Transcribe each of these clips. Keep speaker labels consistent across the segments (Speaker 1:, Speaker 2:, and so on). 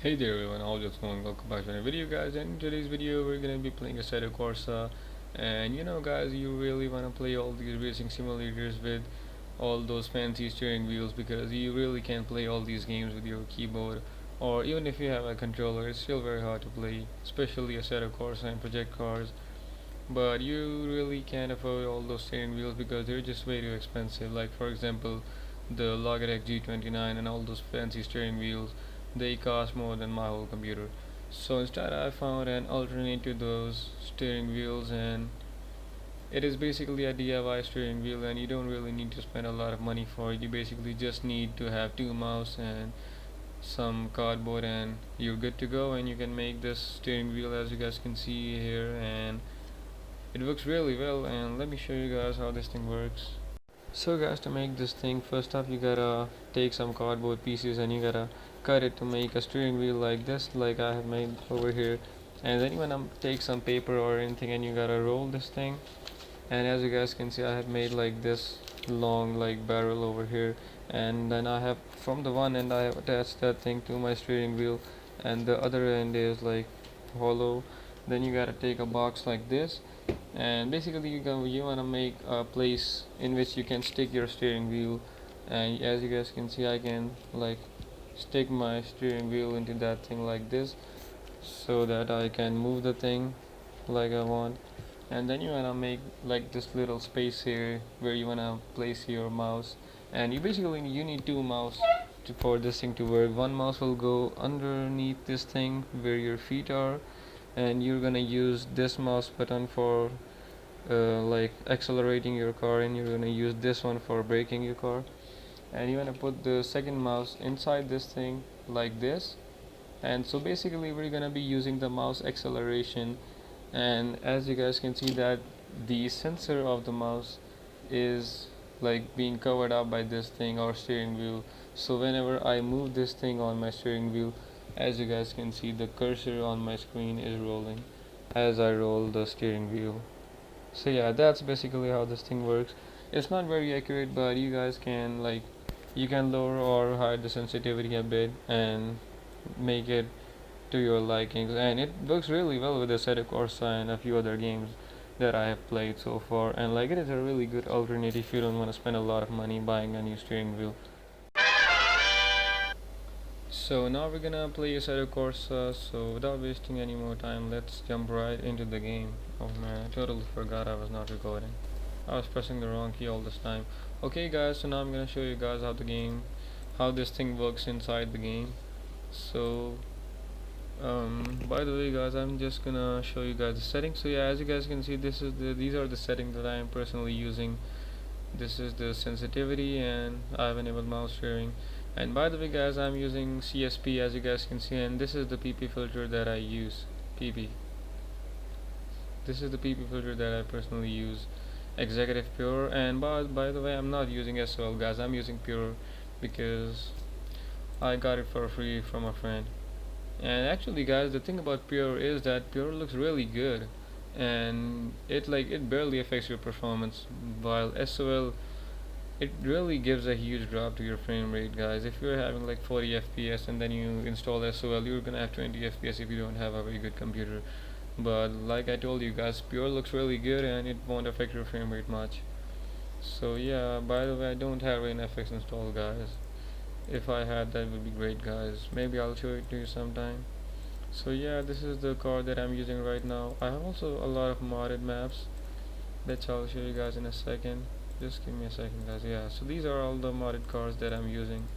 Speaker 1: Hey there everyone, how's it going? Welcome back to another video guys, and in today's video we're gonna be playing Assetto Corsa. And you know guys, you really wanna play all these racing simulators with all those fancy steering wheels, because you really can't play all these games with your keyboard, or even if you have a controller it's still very hard to play, especially Assetto Corsa and project cars. But you really can't afford all those steering wheels because they're just way too expensive. Like for example, the Logitech G29 and all those fancy steering wheels, they cost more than my whole computer. So instead I found an alternate to those steering wheels, and it is basically a DIY steering wheel, and you don't really need to spend a lot of money for it. You basically just need to have two mouse and some cardboard and you're good to go, and you can make this steering wheel as you guys can see here, and it works really well. And let me show you guys how this thing works. So guys, to make this thing, first up you gotta take some cardboard pieces and you gotta cut it to make a steering wheel like this, like I have made over here. And then you wanna take some paper or anything and you gotta roll this thing. And as you guys can see, I have made like this long like barrel over here, and then I have, from the one end I have attached that thing to my steering wheel, and the other end is like hollow. Then you gotta take a box like this, and basically you wanna make a place in which you can stick your steering wheel. And as you guys can see, I can like stick my steering wheel into that thing like this, so that I can move the thing like I want. And then you wanna make like this little space here where you wanna place your mouse. And you need two mouse for this thing to work. One mouse will go underneath this thing where your feet are, and you're gonna use this mouse button for like accelerating your car, and you're gonna use this one for braking your car. And you wanna put the second mouse inside this thing like this. And so basically we're gonna be using the mouse acceleration. And as you guys can see that the sensor of the mouse is like being covered up by this thing or steering wheel. So whenever I move this thing on my steering wheel, as you guys can see, the cursor on my screen is rolling as I roll the steering wheel. So yeah, that's basically how this thing works. It's not very accurate, but you guys can you can lower or hide the sensitivity a bit and make it to your likings, and it works really well with the Assetto Corsa and a few other games that I have played so far. And like, it is a really good alternative if you don't want to spend a lot of money buying a new steering wheel. So now we're gonna play Assetto Corsa, so without wasting any more time, let's jump right into the game. Oh man, I totally forgot I was not recording. I was pressing the wrong key all this time. Okay guys, so now I'm gonna show you guys how this thing works inside the game. So by the way guys, I'm just gonna show you guys the settings. So yeah, as you guys can see, these are the settings that I am personally using. This is the sensitivity, and I have enabled mouse sharing. And by the way guys, I'm using CSP, as you guys can see, and this is the PP filter that I use. PP This is the PP filter that I personally use, Executive Pure. And by the way, I'm not using SOL guys, I'm using Pure because I got it for free from a friend. And actually guys, the thing about Pure is that Pure looks really good, and it barely affects your performance, while SOL, it really gives a huge drop to your frame rate guys. If you're having like 40 FPS and then you install SOL, you're gonna have 20 FPS if you don't have a very good computer. But like I told you guys, Pure looks really good and it won't affect your frame rate much. So yeah, by the way, I don't have RainFX installed guys. If I had, that would be great guys. Maybe I'll show it to you sometime. So yeah, this is the card that I'm using right now. I have also a lot of modded maps, which I'll show you guys in a second. Just give me a second guys. Yeah, so these are all the modded cards that I'm using.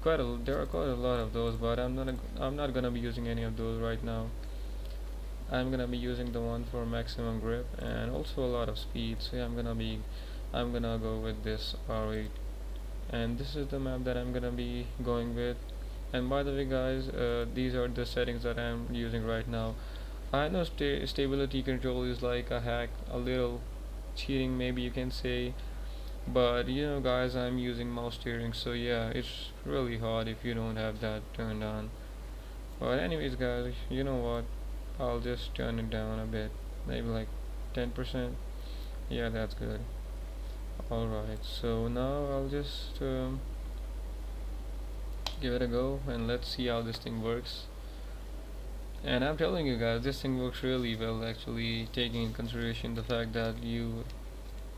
Speaker 1: There are quite a lot of those, but I'm not gonna be using any of those right now. I'm gonna be using the one for maximum grip and also a lot of speed. So yeah, I'm gonna go with this R8, and this is the map that I'm gonna be going with. And by the way guys, these are the settings that I'm using right now. I know stability control is like a hack, a little cheating maybe you can say, but you know guys, I'm using mouse steering, so yeah, it's really hard if you don't have that turned on. But anyways guys, you know what, I'll just turn it down a bit, maybe like 10%. Yeah, that's good. Alright, so now I'll just give it a go and let's see how this thing works. And I'm telling you guys, this thing works really well, actually, taking in consideration the fact that you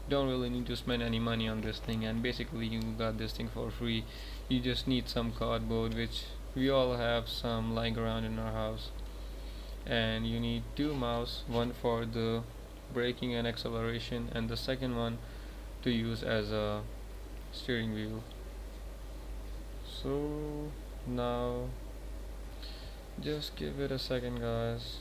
Speaker 1: don't really need to spend any money on this thing, and basically you got this thing for free. You just need some cardboard, which we all have some lying around in our house, and you need two mouse, one for the braking and acceleration, and the second one to use as a steering wheel. So now just give it a second, guys.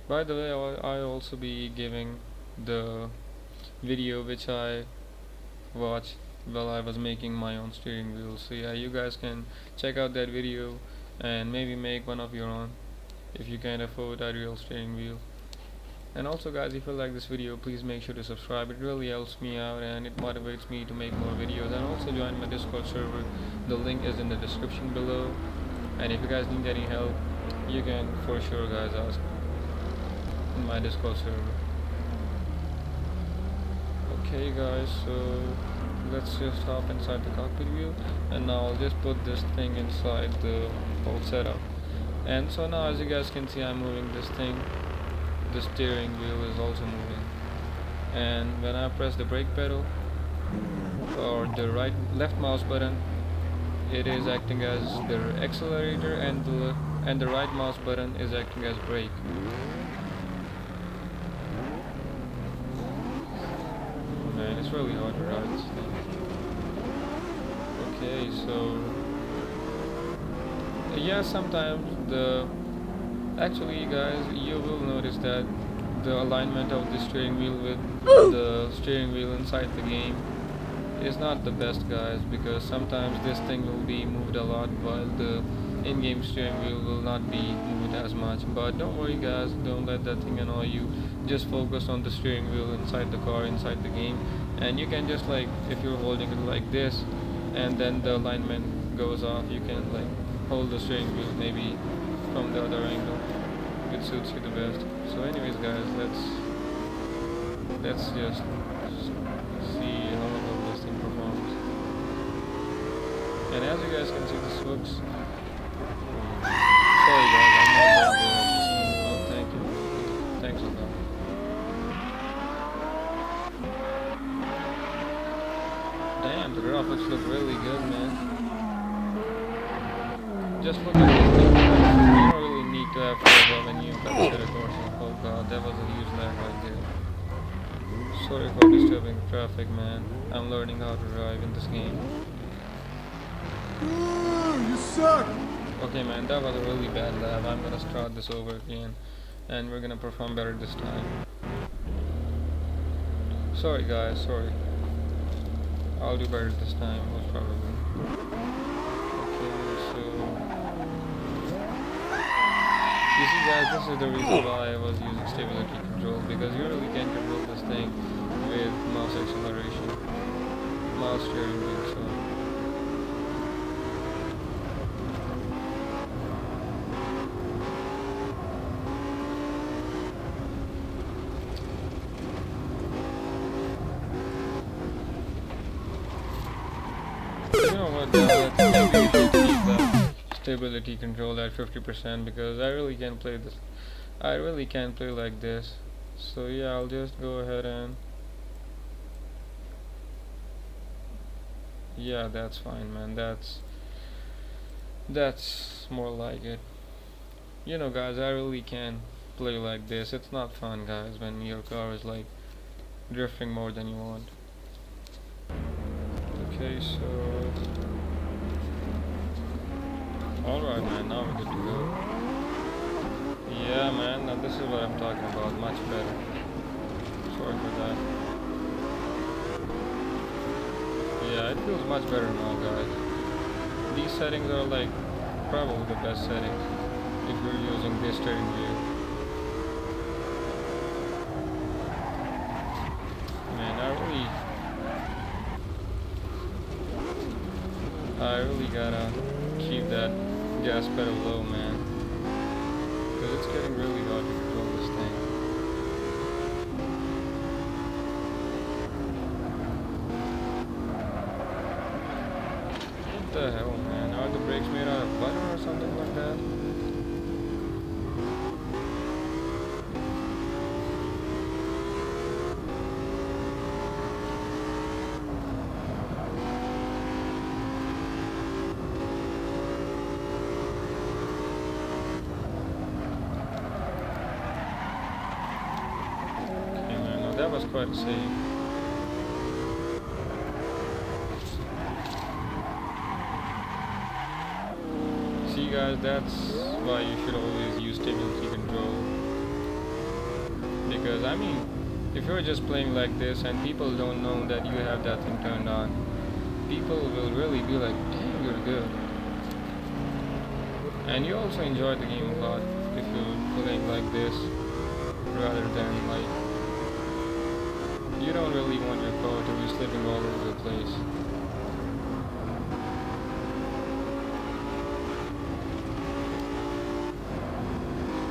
Speaker 1: By the way, I also be giving the video which I watched while I was making my own steering wheel. So yeah, you guys can check out that video and maybe make one of your own if you can afford a real steering wheel. And also guys, if you like this video, please make sure to subscribe. It really helps me out and it motivates me to make more videos. And also join my Discord server. The link is in the description below. And if you guys need any help, you can for sure guys ask in my Discord server. Okay guys, so let's just hop inside the cockpit view, and now I'll just put this thing inside the whole setup. And so now as you guys can see, I'm moving this thing. The steering wheel is also moving, and when I press the brake pedal or the left mouse button, it is acting as the accelerator, and the right mouse button is acting as brake. Man, it's really hard to ride this thing. Okay, so yeah, sometimes actually guys, you will notice that the alignment of the steering wheel with the steering wheel inside the game is not the best, guys, because sometimes this thing will be moved a lot while the in-game steering wheel will not be moved as much. But don't worry guys, don't let that thing annoy you. Just focus on the steering wheel inside the car, inside the game, and you can just, like, if you're holding it like this and then the alignment goes off, you can like hold the steering wheel maybe from the other angle. It suits you the best. So anyways guys, let's just see how well this thing performs. And as you guys can see, this looks, sorry guys, I'm not that good at this thing. Oh, thank you, thanks a lot. Damn, the graphics look really good, man. Just look at this thing, guys. You don't really need to have full when you have Assetto Corsa. Oh god, that was a huge lag right there. Sorry for disturbing the traffic, man. I'm learning how to drive in this game.
Speaker 2: You suck!
Speaker 1: Okay man, that was a really bad lap. I'm gonna start this over again, and we're gonna perform better this time. Sorry guys, sorry. I'll do better this time, most probably. Okay, so you see guys, this is the reason why I was using stability control, because you really can't control this thing with mouse acceleration, mouse steering wheel. So you know what, maybe you should keep that stability control at 50%, because I really can't play this. I really can't play like this. So yeah, I'll just go ahead and yeah, that's fine, man. That's more like it. You know guys, I really can't play like this. It's not fun guys when your car is like drifting more than you want. Okay, so alright man, now we're good to go. Yeah man, now this is what I'm talking about, much better. Sorry for that. Yeah, it feels much better now guys. These settings are like probably the best settings if you're using this steering wheel. Man, I really gotta keep that gas pedal low, man, because it's getting really hard to control this thing. What the hell, man? Are the brakes made out of butter or something like that? Okay, man, no, that was quite a save. See guys, that's why you should always use stability control, because I mean, if you're just playing like this and people don't know that you have that thing turned on, people will really be like, damn, you're good. And you also enjoy the game a lot if you're playing like this, rather than like, you don't really want your car to be slipping all over the place.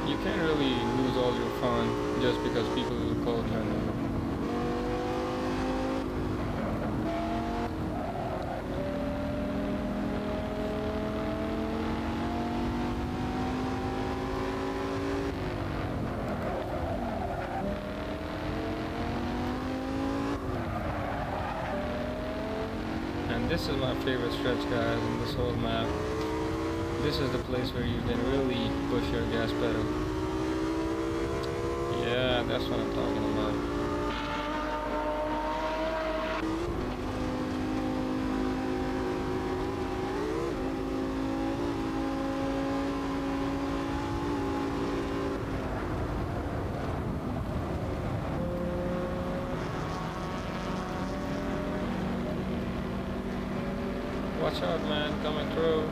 Speaker 1: You can't really lose all your fun just because people will call you on it. And this is my favorite stretch, guys, in this whole map. This is the place where you can really push your gas pedal. Yeah, that's what I'm talking about. Watch out, man, coming through.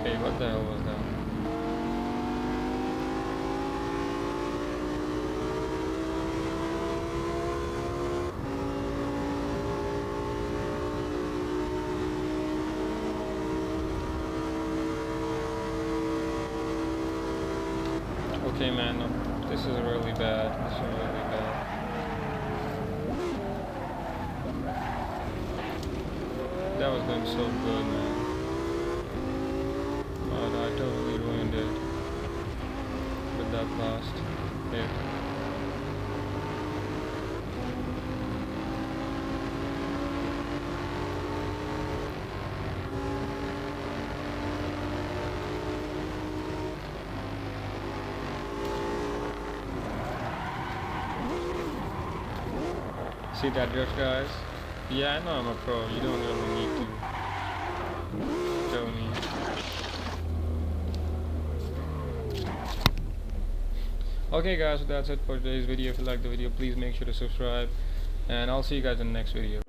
Speaker 1: Okay, what the hell was that? Okay, man, no, this is really bad. This is really bad. That was going so good, man. But I totally ruined it with that last hit. See that drift, guys? Yeah, I know I'm a pro. You don't really need to show me. Okay guys, so that's it for today's video. If you like the video, please make sure to subscribe, and I'll see you guys in the next video.